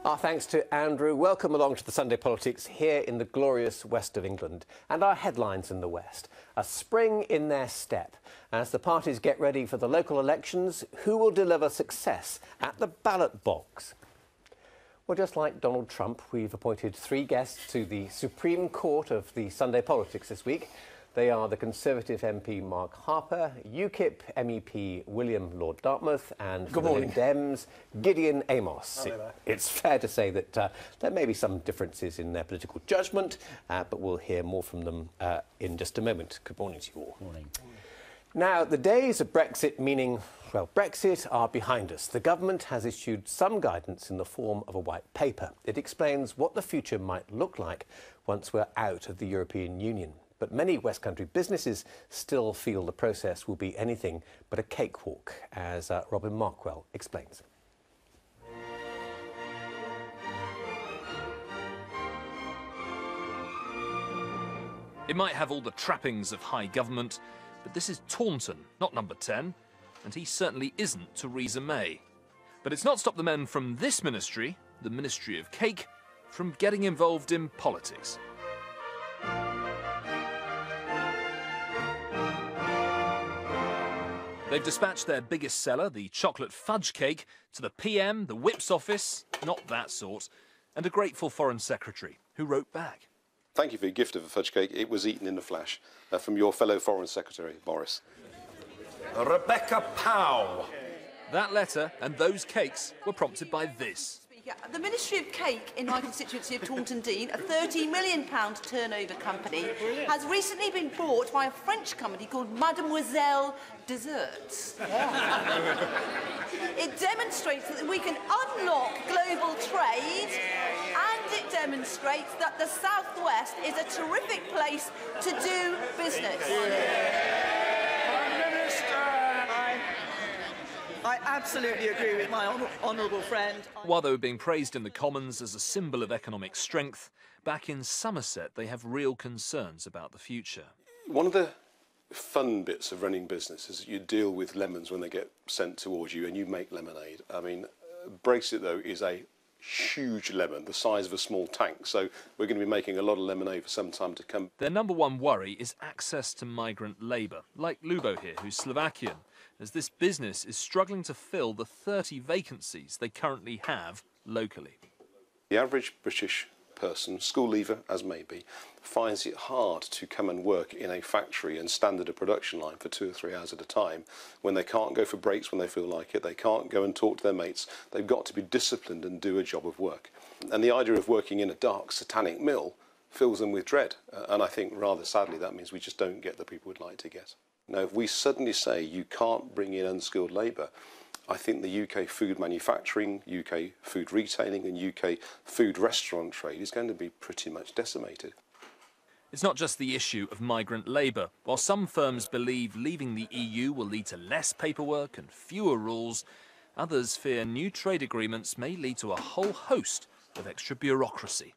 Our thanks to Andrew. Welcome along to the Sunday Politics here in the glorious west of England. And our headlines in the west. A spring in their step. As the parties get ready for the local elections, who will deliver success at the ballot box? Well, just like Donald Trump, we've appointed 3 guests to the Supreme Court of the Sunday Politics this week. They are the Conservative MP Mark Harper, UKIP MEP William Lord Dartmouth, and Good the morning. Dems Gideon Amos. Hello there. It's fair to say that there may be some differences in their political judgment, but we'll hear more from them in just a moment. Good morning to you all. Morning. Now, the days of Brexit, meaning, well, Brexit, are behind us. The government has issued some guidance in the form of a white paper. It explains what the future might look like once we're out of the European Union. But many West Country businesses still feel the process will be anything but a cakewalk, as Robin Markwell explains. It might have all the trappings of high government, but this is Taunton, not number 10, and he certainly isn't Theresa May. But it's not stopped the men from this ministry, the Ministry of Cake, from getting involved in politics. They've dispatched their biggest seller, the chocolate fudge cake, to the PM, the Whip's office, not that sort, and a grateful Foreign Secretary, who wrote back. Thank you for your gift of a fudge cake. It was eaten in a flash from your fellow Foreign Secretary, Boris. Rebecca Powell. That letter and those cakes were prompted by this. The Ministry of Cake in my constituency of Taunton Dean, a £30 million turnover company, has recently been bought by a French company called Mademoiselle Desserts. It demonstrates that we can unlock global trade, and it demonstrates that the South West is a terrific place to do business. I absolutely agree with my honourable friend. While they were being praised in the Commons as a symbol of economic strength, back in Somerset they have real concerns about the future. One of the fun bits of running business is that you deal with lemons when they get sent towards you and you make lemonade. I mean, Brexit, though, is a huge lemon, the size of a small tank, so we're going to be making a lot of lemonade for some time to come. Their number one worry is access to migrant labour, like Lubo here, who's Slovakian, as this business is struggling to fill the 30 vacancies they currently have locally. The average British person, school leaver as may be, finds it hard to come and work in a factory and stand at a production line for 2 or 3 hours at a time when they can't go for breaks when they feel like it, they can't go and talk to their mates, they've got to be disciplined and do a job of work. And the idea of working in a dark, satanic mill fills them with dread, and I think rather sadly that means we just don't get the people we'd like to get. Now, if we suddenly say you can't bring in unskilled labour, I think the UK food manufacturing, UK food retailing and UK food restaurant trade is going to be pretty much decimated. It's not just the issue of migrant labour. While some firms believe leaving the EU will lead to less paperwork and fewer rules, others fear new trade agreements may lead to a whole host of extra bureaucracy.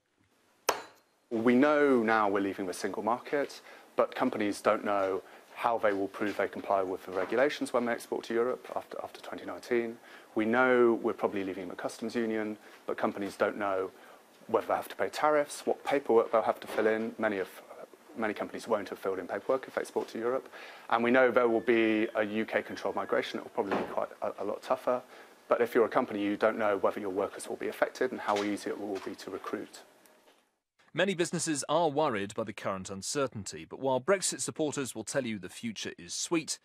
We know now we're leaving the single market, but companies don't know how they will prove they comply with the regulations when they export to Europe after 2019. We know we're probably leaving the customs union, but companies don't know whether they have to pay tariffs, what paperwork they'll have to fill in. Many companies won't have filled in paperwork if they export to Europe. And we know there will be a UK-controlled migration. It will probably be quite a lot tougher. But if you're a company, you don't know whether your workers will be affected and how easy it will be to recruit. Many businesses are worried by the current uncertainty, but while Brexit supporters will tell you the future is sweet,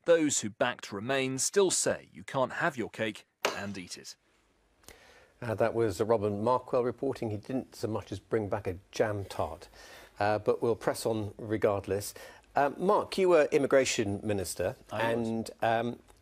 those who backed Remain still say you can't have your cake and eat it. That was Robin Markwell reporting. He didn't so much as bring back a jam tart, but we'll press on regardless. Mark, you were Immigration Minister and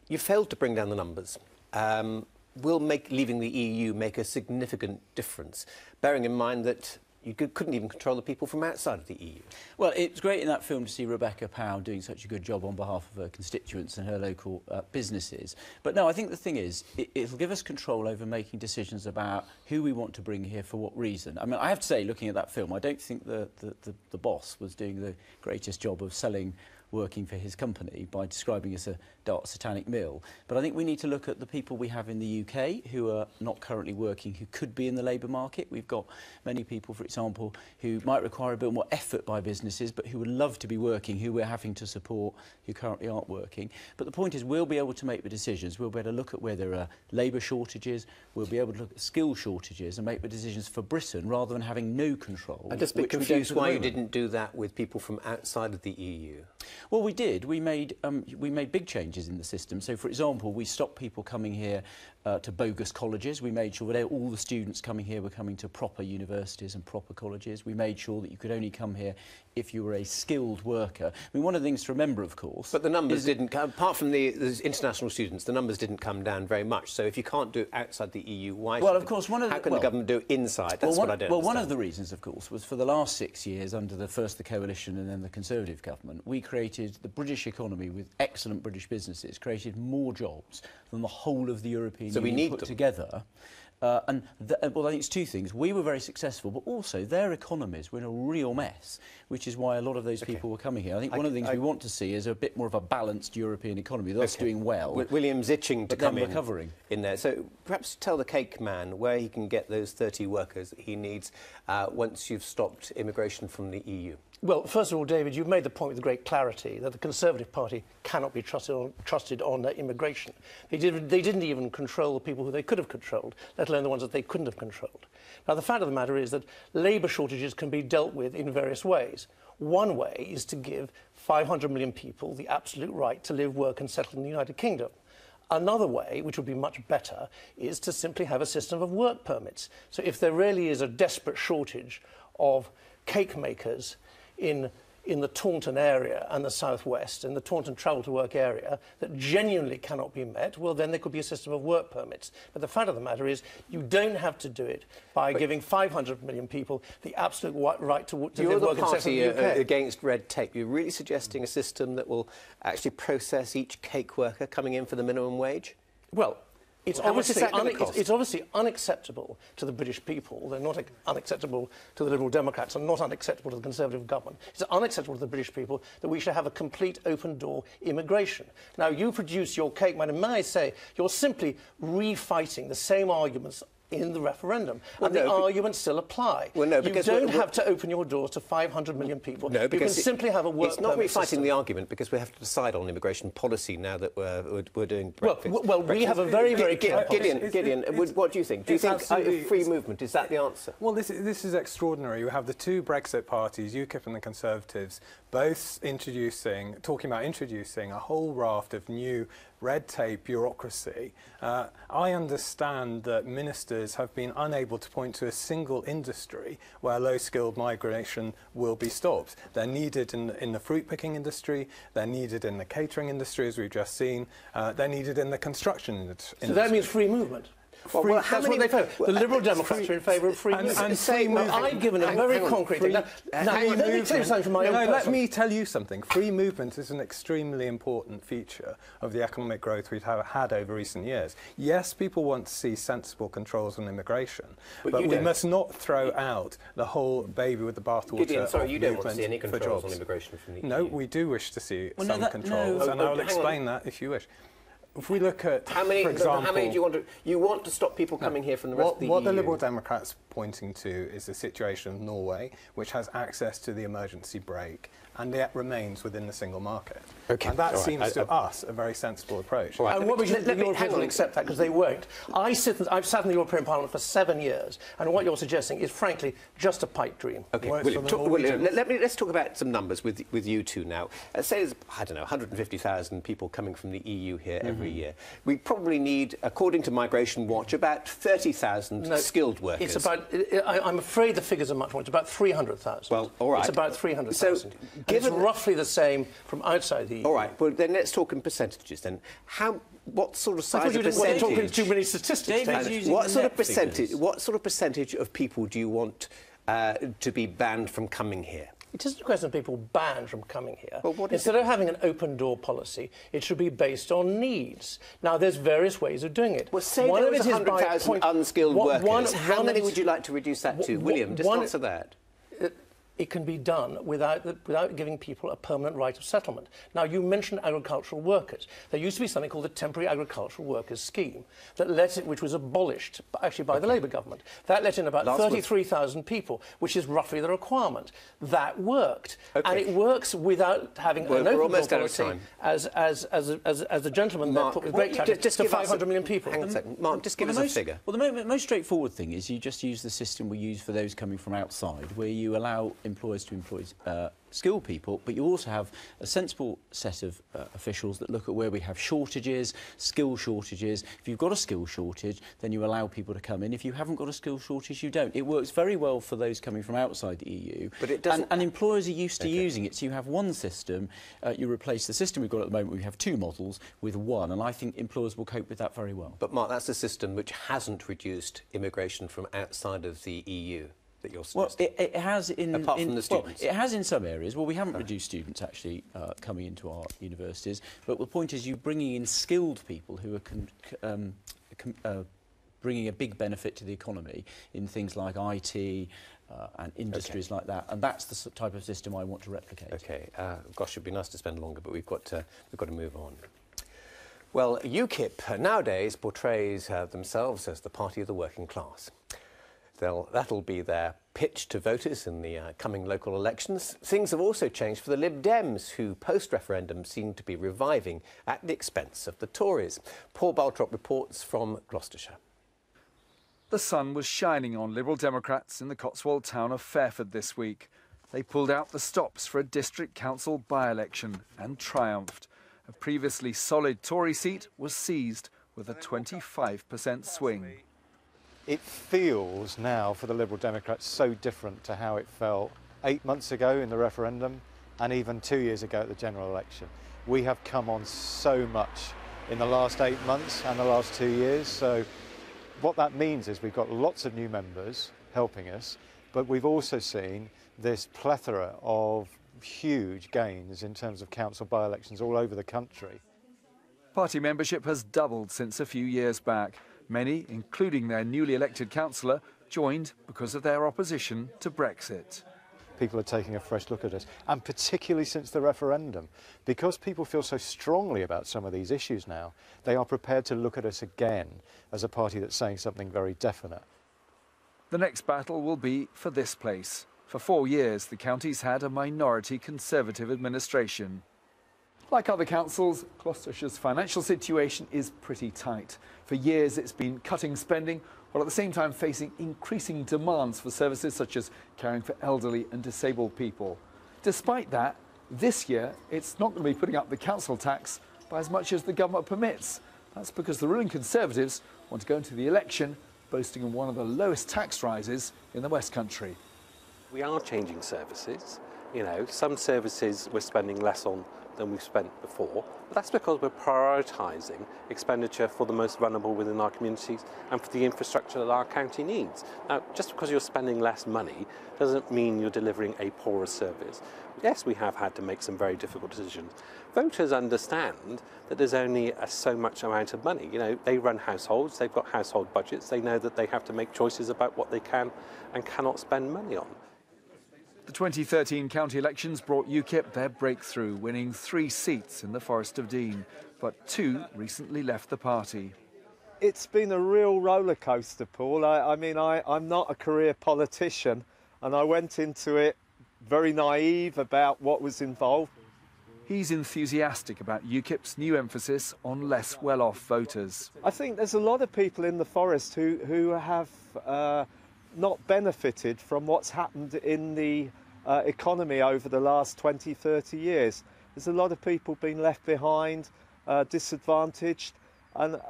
you failed to bring down the numbers. Will leaving the EU make a significant difference, bearing in mind that you couldn't even control the people from outside of the EU? Well, it's great in that film to see Rebecca Powell doing such a good job on behalf of her constituents and her local businesses. But no, I think the thing is, it'll give us control over making decisions about who we want to bring here for what reason. I mean, I have to say, looking at that film, I don't think the boss was doing the greatest job of selling working for his company by describing us a dark satanic mill. But I think we need to look at the people we have in the UK who are not currently working, who could be in the labour market. We've got many people, for example, who might require a bit more effort by businesses, but who would love to be working, who we're having to support, who currently aren't working. But the point is, we'll be able to make the decisions. We'll be able to look at where there are labour shortages. We'll be able to look at skill shortages and make the decisions for Britain rather than having no control. I'm just a bit confused why you didn't do that with people from outside of the EU. Well, we did. We made big changes in the system. So, for example, we stopped people coming here to bogus colleges. We made sure that all the students coming here were coming to proper universities and proper colleges. We made sure that you could only come here if you were a skilled worker. I mean, one of the things to remember, of course... But the numbers didn't come, apart from the international students, the numbers didn't come down very much. So if you can't do it outside the EU, why well, of course, how can the government do it inside? That's what I don't understand. One of the reasons, of course, was for the last 6 years, under first the Coalition and then the Conservative government, we created the British economy with excellent British businesses, created more jobs than the whole of the European Union put together. Well, I think it's two things. We were very successful, but also their economies were in a real mess, which is why a lot of those people were coming here. I think one of the things we want to see is a bit more of a balanced European economy, thus doing well. William's itching to come recovering in there. So perhaps tell the cake man where he can get those 30 workers that he needs once you've stopped immigration from the EU. Well, first of all, David, you've made the point with great clarity that the Conservative Party cannot be trusted on immigration. They didn't even control the people who they could have controlled, let alone the ones that they couldn't have controlled. Now, the fact of the matter is that labour shortages can be dealt with in various ways. One way is to give 500 million people the absolute right to live, work and settle in the United Kingdom. Another way, which would be much better, is to simply have a system of work permits. So if there really is a desperate shortage of cake makers in the Taunton area and the southwest, in the Taunton travel to work area, that genuinely cannot be met, well, then there could be a system of work permits. But the fact of the matter is, you don't have to do it by giving 500 million people the absolute right to live, work and settle in the UK. You're the party against red tape. You're really suggesting a system that will actually process each cake worker coming in for the minimum wage? Well, it's obviously unacceptable to the British people. They're not unacceptable to the Liberal Democrats and not unacceptable to the Conservative government. It's unacceptable to the British people that we should have a complete open-door immigration. Now, you produce your cake, man, and may I say, you're simply refighting the same arguments in the referendum, and the arguments still apply. Well, no, because you don't have to open your doors to 500 million people. No, because you can simply have a work It's not permit refighting system. the argument, because we have to decide on immigration policy now that we're doing Brexit. Well, we have a very, very clear Gideon, what do you think? Do you think free movement, is that the answer? Well, this is extraordinary. You have the two Brexit parties, UKIP and the Conservatives, both talking about introducing a whole raft of new red tape bureaucracy. I understand that ministers have been unable to point to a single industry where low-skilled migration will be stopped. They're needed in the fruit-picking industry, they're needed in the catering industry, as we've just seen, they're needed in the construction industry. So that means free movement? Well, that's what they favour. The Liberal Democrats are in favour of free movement. I've given a very concrete thing. Let me tell you something from my own Let me tell you something. Free movement is an extremely important feature of the economic growth we've had over recent years. Yes, people want to see sensible controls on immigration, but we must not throw out the whole baby with the bathwater. Gideon, sorry, you don't want to see any controls on immigration from the EU? No, we do wish to see some controls, and I'll explain that if you wish. If we look at, for example... How many do you want to... You want to stop people coming here from the rest of the EU? What the Liberal Democrats pointing to is the situation of Norway, which has access to the emergency brake, and yet remains within the single market. Okay. And that seems to us a very sensible approach. Right. And what we should, the Europeans will accept that, because they won't. I've sat in the European Parliament for 7 years, and what you're suggesting is, frankly, just a pipe dream. OK, William, let's talk about some numbers with you two now. Say there's, I don't know, 150,000 people coming from the EU here every year. We probably need, according to Migration Watch, about 30,000 skilled workers. It's about, I'm afraid the figures are much more. It's about 300,000. Well, all right. It's about 300,000. So, it's roughly the same from outside the EU. All right, well, then let's talk in percentages then. What sort of size of percentage? I thought you didn't want to talk in too many statistics. What sort of percentage of people do you want to be banned from coming here? It isn't a question of people banned from coming here. Well, Instead of having an open-door policy, it should be based on needs. Now, there's various ways of doing it. Well, say there was 100,000 unskilled workers. How many would you like to reduce that to? William, just answer that. it can be done without giving people a permanent right of settlement. Now, you mentioned agricultural workers. There used to be something called the Temporary Agricultural Workers Scheme, which was abolished actually by the Labour government. That let in about 33,000 people, which is roughly the requirement. That worked. And it works without having an open door policy, as the gentleman there put with great clarity, just to 500 million people. Hang on a second. Mark, just give us a figure. Well, the most straightforward thing is you just use the system we use for those coming from outside, where you allow employers to employ skilled people, but you also have a sensible set of officials that look at where we have shortages, skill shortages. If you've got a skill shortage, then you allow people to come in. If you haven't got a skill shortage, you don't. It works very well for those coming from outside the EU. But it doesn't. And employers are used to using it. So you have one system. You replace the system we've got at the moment. We have two models with one, and I think employers will cope with that very well. But Mark, that's a system which hasn't reduced immigration from outside of the EU. Well, it has apart from the students. Well, it has in some areas. Well, we haven't reduced students actually coming into our universities, but the point is, you're bringing in skilled people who are bringing a big benefit to the economy in things like IT and industries like that, and that's the type of system I want to replicate. Okay, gosh, it'd be nice to spend longer, but we've got to move on. Well, UKIP nowadays portrays themselves as the party of the working class. That'll be their pitch to voters in the coming local elections. Things have also changed for the Lib Dems, who post-referendum seem to be reviving at the expense of the Tories. Paul Baltrop reports from Gloucestershire. The sun was shining on Liberal Democrats in the Cotswold town of Fairford this week. They pulled out the stops for a district council by-election and triumphed. A previously solid Tory seat was seized with a 25% swing. It feels now for the Liberal Democrats so different to how it felt 8 months ago in the referendum and even 2 years ago at the general election. We have come on so much in the last 8 months and the last 2 years. So what that means is we've got lots of new members helping us, but we've also seen this plethora of huge gains in terms of council by-elections all over the country. Party membership has doubled since a few years back. Many, including their newly elected councillor, joined because of their opposition to Brexit. People are taking a fresh look at us, and particularly since the referendum. Because people feel so strongly about some of these issues now, they are prepared to look at us again as a party that's saying something very definite. The next battle will be for this place. For 4 years, the county's had a minority Conservative administration. Like other councils, Gloucestershire's financial situation is pretty tight. For years it's been cutting spending, while at the same time facing increasing demands for services such as caring for elderly and disabled people. Despite that, this year it's not going to be putting up the council tax by as much as the government permits. That's because the ruling Conservatives want to go into the election boasting of one of the lowest tax rises in the West Country. We are changing services. You know, some services we're spending less on than we've spent before, but that's because we're prioritising expenditure for the most vulnerable within our communities and for the infrastructure that our county needs. Now, just because you're spending less money doesn't mean you're delivering a poorer service. Yes, we have had to make some very difficult decisions. Voters understand that there's only so much amount of money. You know, they run households, they've got household budgets, they know that they have to make choices about what they can and cannot spend money on. The 2013 county elections brought UKIP their breakthrough, winning 3 seats in the Forest of Dean, but 2 recently left the party. It's been a real roller coaster, Paul. I'm not a career politician, and I went into it very naive about what was involved. He's enthusiastic about UKIP's new emphasis on less well-off voters. I think there's a lot of people in the Forest who have not benefited from what's happened in the economy over the last 20, 30 years. There's a lot of people being left behind, disadvantaged, and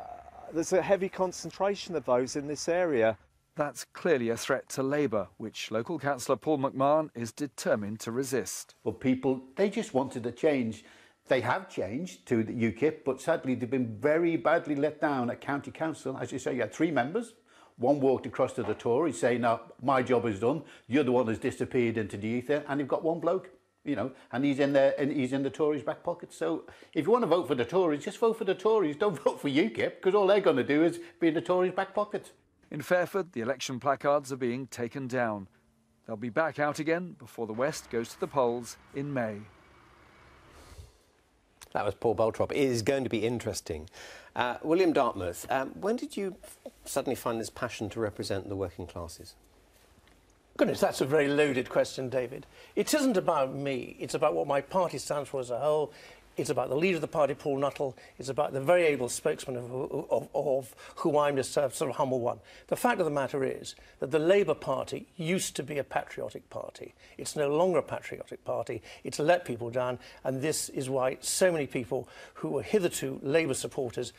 there's a heavy concentration of those in this area. That's clearly a threat to Labour, which local councillor Paul McMahon is determined to resist. Well, people, they just wanted a change. They have changed to the UKIP, but sadly they've been very badly let down at County Council. As you say, you had 3 members. One walked across to the Tories saying, "No, my job is done. The other one has disappeared into the ether," and you've got one bloke, you know, and he's in the Tories' back pocket. So if you want to vote for the Tories, just vote for the Tories. Don't vote for UKIP, because all they're going to do is be in the Tories' back pocket. In Fairford, the election placards are being taken down. They'll be back out again before the West goes to the polls in May. That was Paul Beltrop. It is going to be interesting. William Dartmouth, when did you suddenly find this passion to represent the working classes? Goodness, that's a very loaded question, David. It isn't about me. It's about what my party stands for as a whole. It's about the leader of the party, Paul Nuttall. It's about the very able spokesman of who I'm just a sort of humble one. The fact of the matter is that the Labour Party used to be a patriotic party. It's no longer a patriotic party. It's let people down, and this is why so many people who were hitherto Labour supporters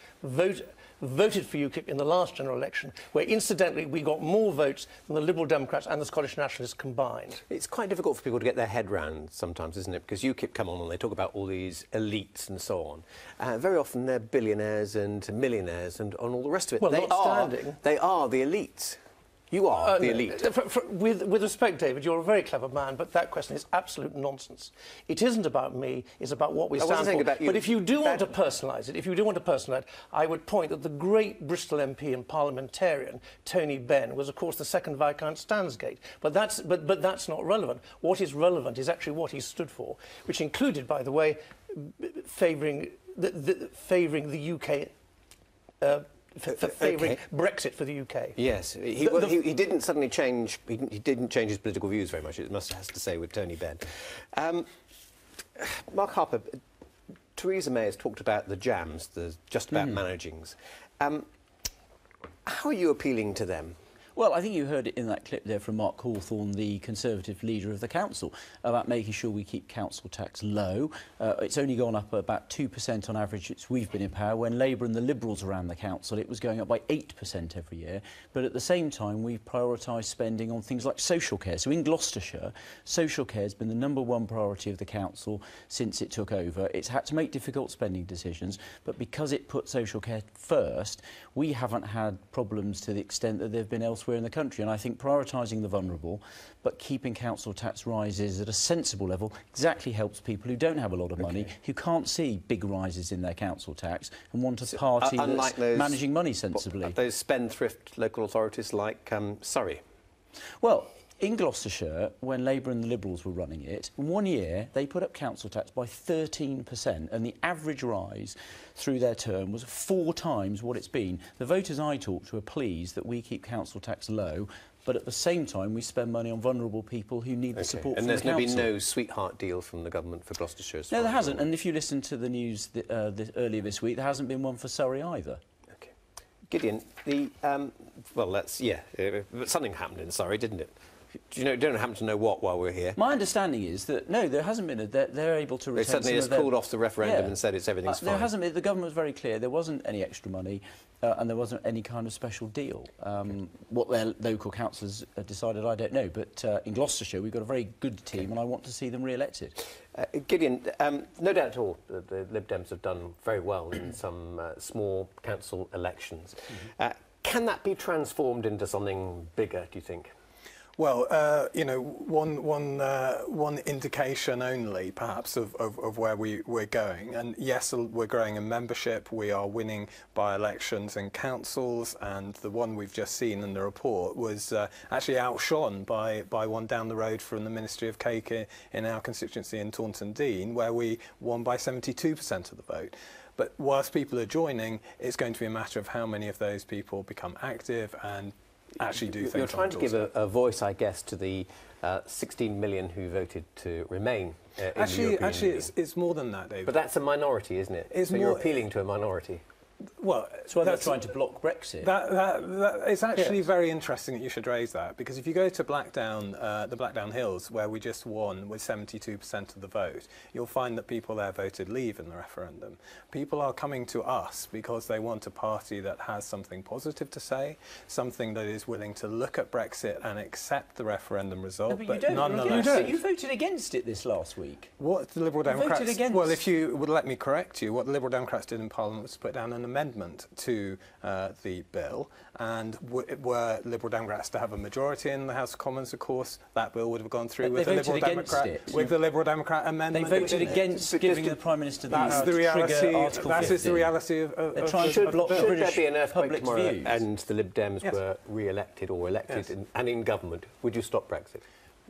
voted for UKIP in the last general election, where incidentally we got more votes than the Liberal Democrats and the Scottish Nationalists combined. It's quite difficult for people to get their head round sometimes, isn't it? Because UKIP come on and they talk about all these elites and so on. Very often they're billionaires and millionaires and all the rest of it. Well, they are the elites. You are the elite. With respect, David, you're a very clever man, but that question is absolute nonsense. It isn't about me, it's about what we stand for. About you. But if you do want to personalise it, I would point that the great Bristol MP and parliamentarian, Tony Benn, was, of course, the second Viscount Stansgate. But that's not relevant. What is relevant is actually what he stood for, which included, by the way, favouring the UK... favouring Brexit for the UK. Yes, he didn't suddenly change. He didn't change his political views very much. It has to say with Tony Benn. Mark Harper, Theresa May has talked about the jams, the just about managings. How are you appealing to them? Well, I think you heard it in that clip there from Mark Hawthorne, the Conservative leader of the council, about making sure we keep council tax low. It's only gone up about 2% on average since we've been in power. When Labour and the Liberals ran the council, it was going up by 8% every year. But at the same time, we've prioritised spending on things like social care. So in Gloucestershire, social care has been the #1 priority of the council since it took over. It's had to make difficult spending decisions, but because it put social care first, we haven't had problems to the extent that there have been elsewhere in the country. And I think prioritising the vulnerable but keeping council tax rises at a sensible level exactly helps people who don't have a lot of money, who can't see big rises in their council tax and want a party that's managing money sensibly. Those spendthrift local authorities like Surrey? Well, in Gloucestershire, when Labour and the Liberals were running it, in 1 year they put up council tax by 13%, and the average rise through their term was 4 times what it's been. The voters I talked to are pleased that we keep council tax low, but at the same time we spend money on vulnerable people who need the support from the council. And there's been no sweetheart deal from the government for Gloucestershire? No, there hasn't, and if you listen to the news earlier this week, there hasn't been one for Surrey either. OK. Gideon, but something happened in Surrey, didn't it? Don't happen to know what while we're here? My understanding is that, no, there hasn't been they're able to retain... They suddenly just called off the referendum and said everything's fine. There hasn't been. The government was very clear. There wasn't any extra money and there wasn't any kind of special deal. What their local councillors decided, I don't know. But in Gloucestershire, we've got a very good team and I want to see them re-elected. Gideon, no doubt at all that the Lib Dems have done very well in some small council elections. Can that be transformed into something bigger, do you think? Well, one indication only, perhaps, of where we're going. And yes, we're growing in membership. We are winning by-elections in councils, and the one we've just seen in the report was actually outshone by one down the road from the Ministry of Cake in our constituency in Taunton Deane, where we won by 72% of the vote. But whilst people are joining, it's going to be a matter of how many of those people become active and actually do things. You're trying to give a voice, I guess, to the 16 million who voted to remain in the European Union. It's more than that, David. But that's a minority, isn't it? So you're appealing to a minority. Well, that's why they're trying to block Brexit. It's actually very interesting that you should raise that, because if you go to Blackdown, the Blackdown Hills, where we just won with 72% of the vote, you'll find that people there voted Leave in the referendum. People are coming to us because they want a party that has something positive to say, something that is willing to look at Brexit and accept the referendum result. No, but nonetheless, you voted against it this last week. What the Liberal Democrats voted against. Well, if you would let me correct you, what the Liberal Democrats did in Parliament was put down an amendment to the bill, and were Liberal Democrats to have a majority in the House of Commons, of course, that bill would have gone through with the Liberal Democrat amendment. They voted against giving the Prime Minister the That's the reality. That is the reality of they're trying to block the British Should there be an earthquake tomorrow views? And the Lib Dems were re-elected or elected and in government, would you stop Brexit?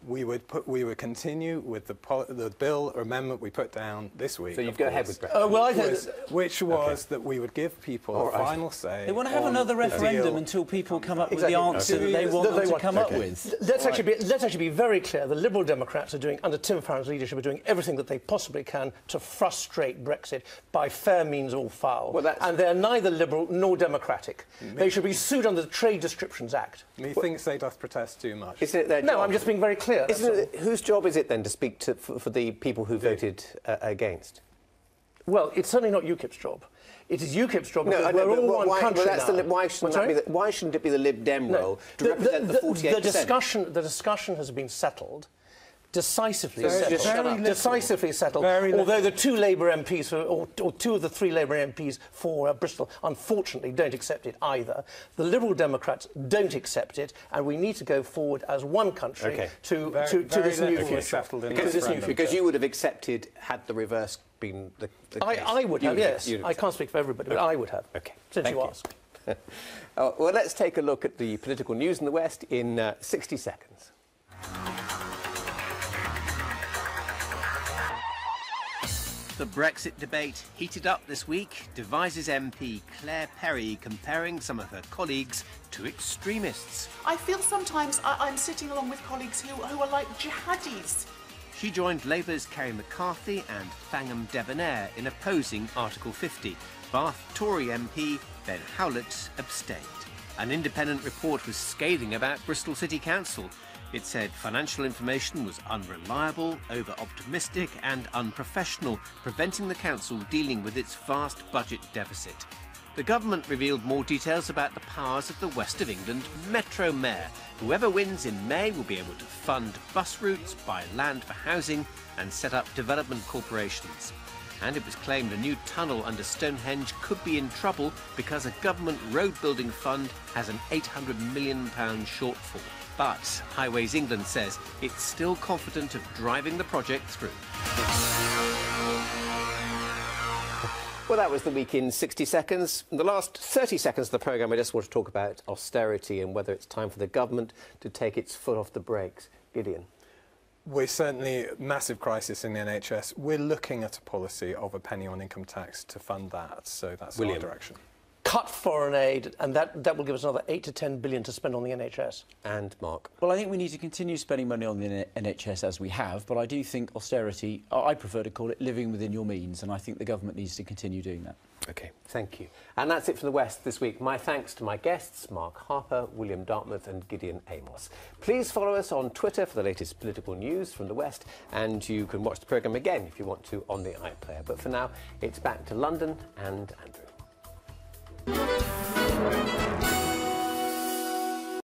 we would continue with the bill or amendment we put down this week. So you'd go ahead with Brexit? Well, I think which was that we would give people a final say. They want to have another referendum until people come up with the answer that they want them to come up with. Let's actually be very clear. The Liberal Democrats are doing, under Tim Farron's leadership, are doing everything that they possibly can to frustrate Brexit by fair means or foul. And they're neither Liberal nor Democratic. They should be sued under the Trade Descriptions Act. Methinks they doth protest too much. Isn't it their job? No, I'm just being very clear. Whose job is it then to speak for the people who voted against? Well, it's certainly not UKIP's job. It is UKIP's job because we're all one country now. Why shouldn't it be the Lib Dem role to represent the 48%? The discussion has been settled. Decisively settled. Although the two Labour MPs, or two of the three Labour MPs for Bristol, unfortunately don't accept it either. The Liberal Democrats don't accept it, and we need to go forward as one country to this new future. Because you would have accepted had the reverse been the case. I would have, yes. I can't speak for everybody, but I would have. Okay. Since you asked. Well, let's take a look at the political news in the West in 60 seconds. The Brexit debate heated up this week. Devises MP Claire Perry comparing some of her colleagues to extremists. I feel sometimes I'm sitting along with colleagues who are like jihadis. She joined Labour's Kerry McCarthy and Fangham Debonair in opposing Article 50. Bath Tory MP Ben Howlett abstained. An independent report was scathing about Bristol City Council. It said financial information was unreliable, over-optimistic and unprofessional, preventing the council dealing with its vast budget deficit. The government revealed more details about the powers of the West of England Metro Mayor. Whoever wins in May will be able to fund bus routes, buy land for housing and set up development corporations. And it was claimed a new tunnel under Stonehenge could be in trouble because a government road building fund has an £800 million shortfall. But Highways England says it's still confident of driving the project through. Well, that was the week in 60 seconds. In the last 30 seconds of the programme, I just want to talk about austerity and whether it's time for the government to take its foot off the brakes. Gideon. We're certainly massive crisis in the NHS. We're looking at a policy of a penny on income tax to fund that, so that's our direction. Cut foreign aid, and that will give us another 8 to 10 billion to spend on the NHS. And Mark? Well, I think we need to continue spending money on the NHS as we have, but I do think austerity, I prefer to call it living within your means, and I think the government needs to continue doing that. OK, thank you. And that's it from the West this week. My thanks to my guests, Mark Harper, William Dartmouth and Gideon Amos. Please follow us on Twitter for the latest political news from the West, and you can watch the programme again if you want to on the iPlayer. But for now, it's back to London and Andrew.